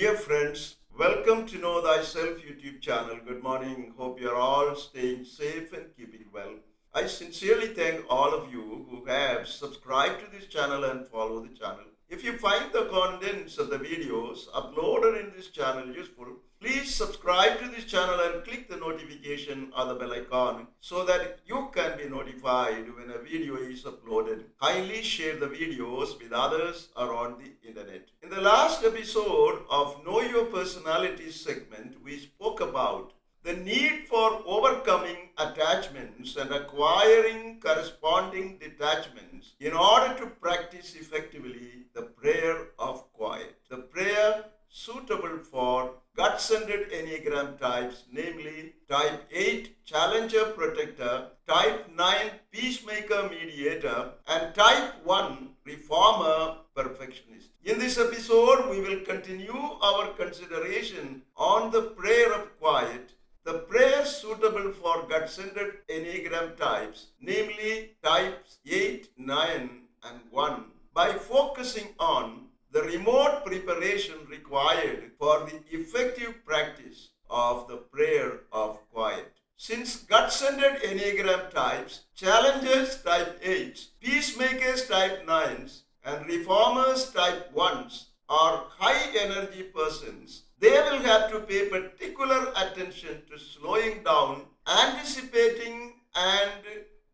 Dear friends, welcome to Know Thyself YouTube Channel. Good morning. Hope you're all staying safe and keeping well. I sincerely thank all of you who have subscribed to this channel and follow the channel. If you find the contents of the videos uploaded in this channel useful, please subscribe to this channel and click the notification or the bell icon so that you can be notified when a video is uploaded. Kindly share the videos with others around the internet. In the last episode of Know Your Personality segment, we spoke about the need for overcoming attachments and acquiring corresponding detachments in order to practice effectively the prayer of quiet. The prayer suitable for Gut-Centered Enneagram Types, namely Type 8 Challenger Protector, Type 9 Peacemaker Mediator, and Type 1 Reformer Perfectionist. In this episode, we will continue our consideration on the prayer of quiet, the prayer suitable for Gut-Centered Enneagram Types, namely Types 8, 9, and 1, by focusing on the remote preparation required for the effective practice of the prayer of quiet. Since Gut-Centered Enneagram Types, Challengers Type 8s, Peacemakers Type 9s, and Reformers Type 1s are high energy persons, they will have to pay particular attention to slowing down, anticipating, and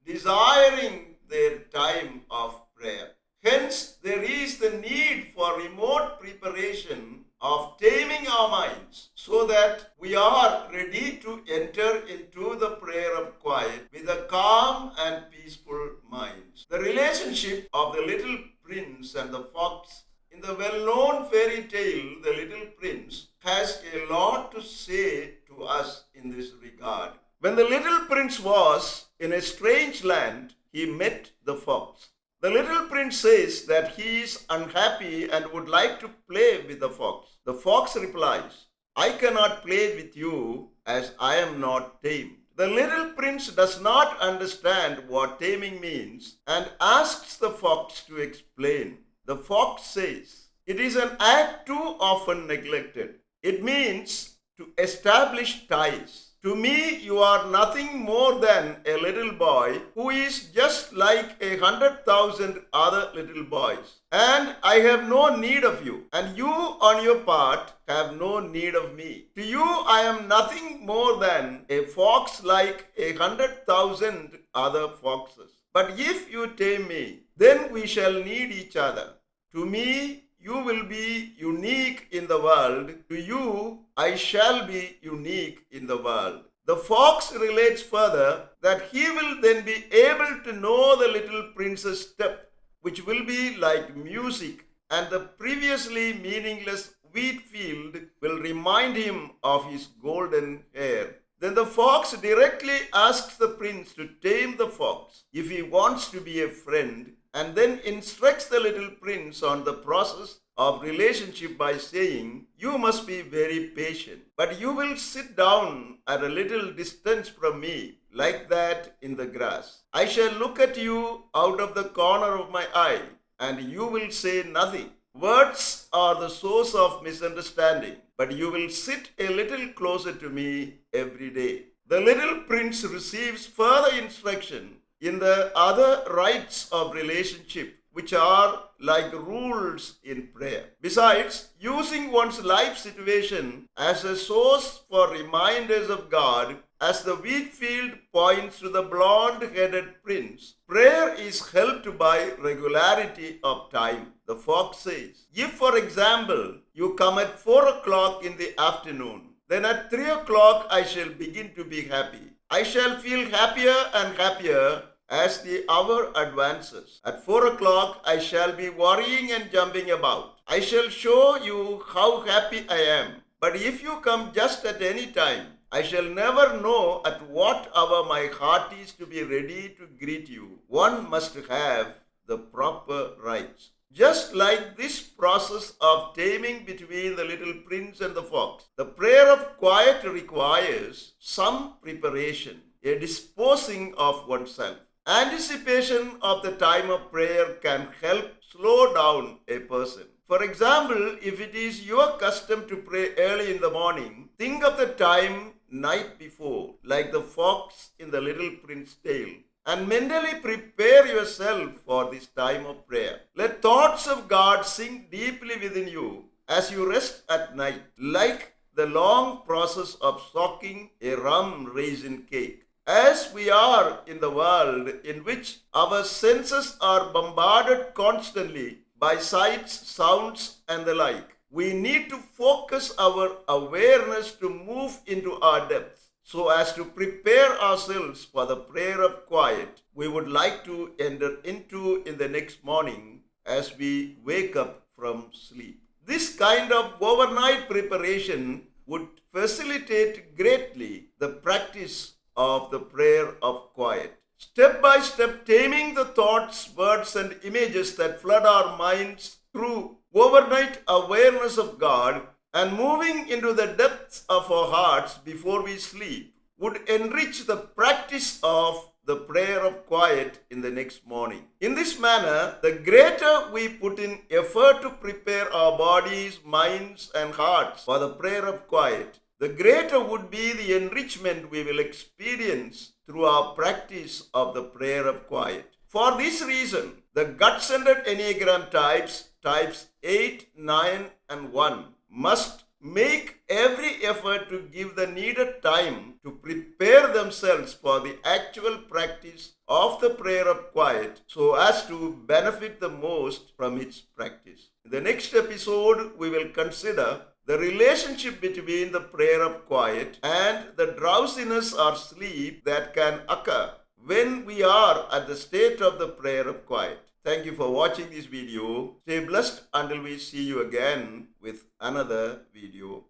desiring their time of prayer. Hence, there is the need for remote preparation of taming our minds so that we are ready to enter into the prayer of quiet with a calm and peaceful mind. The relationship of the little prince and the fox in the well-known fairy tale, The Little Prince, has a lot to say to us in this regard. When the little prince was in a strange land, he met the fox. The little prince says that he is unhappy and would like to play with the fox. The fox replies, "I cannot play with you as I am not tamed." The little prince does not understand what taming means and asks the fox to explain. The fox says, "It is an act too often neglected. It means to establish ties. To me, you are nothing more than a little boy who is just like 100,000 other little boys. And I have no need of you. And you, on your part, have no need of me. To you, I am nothing more than a fox like 100,000 other foxes. But if you tame me, then we shall need each other. To me, you will be unique in the world. To you, I shall be unique in the world." The fox relates further that he will then be able to know the little prince's step, which will be like music, and the previously meaningless wheat field will remind him of his golden hair. Then the fox directly asks the prince to tame the fox if he wants to be a friend, and then instructs the little prince on the process of relationship by saying, "You must be very patient, but you will sit down at a little distance from me, like that in the grass. I shall look at you out of the corner of my eye, and you will say nothing. Words are the source of misunderstanding, but you will sit a little closer to me every day." The little prince receives further instruction in the other rights of relationship, which are like rules in prayer. Besides, using one's life situation as a source for reminders of God, as the wheat field points to the blonde-headed prince, prayer is helped by regularity of time. The fox says, "If, for example, you come at 4 o'clock in the afternoon, then at 3 o'clock I shall begin to be happy. I shall feel happier and happier as the hour advances. At 4 o'clock, I shall be worrying and jumping about. I shall show you how happy I am. But if you come just at any time, I shall never know at what hour my heart is to be ready to greet you. One must have the proper rights." Just like this process of taming between the little prince and the fox, the prayer of quiet requires some preparation, a disposing of oneself. Anticipation of the time of prayer can help slow down a person. For example, if it is your custom to pray early in the morning, think of the time night before, like the fox in the Little Prince's tale, and mentally prepare yourself for this time of prayer. Let thoughts of God sink deeply within you as you rest at night, like the long process of soaking a rum raisin cake. As we are in the world in which our senses are bombarded constantly by sights, sounds, and the like, we need to focus our awareness to move into our depths so as to prepare ourselves for the prayer of quiet we would like to enter into in the next morning as we wake up from sleep. This kind of overnight preparation would facilitate greatly the practice of the prayer of quiet. Step by step, taming the thoughts, words, and images that flood our minds through overnight awareness of God and moving into the depths of our hearts before we sleep would enrich the practice of the prayer of quiet in the next morning. In this manner, the greater we put in effort to prepare our bodies, minds, and hearts for the prayer of quiet, the greater would be the enrichment we will experience through our practice of the prayer of quiet. For this reason, the Gut-Centered Enneagram types 8, 9, and 1, must make every effort to give the needed time to prepare themselves for the actual practice of the prayer of quiet so as to benefit the most from its practice. In the next episode, we will consider the relationship between the prayer of quiet and the drowsiness or sleep that can occur when we are at the state of the prayer of quiet. Thank you for watching this video. Stay blessed until we see you again with another video.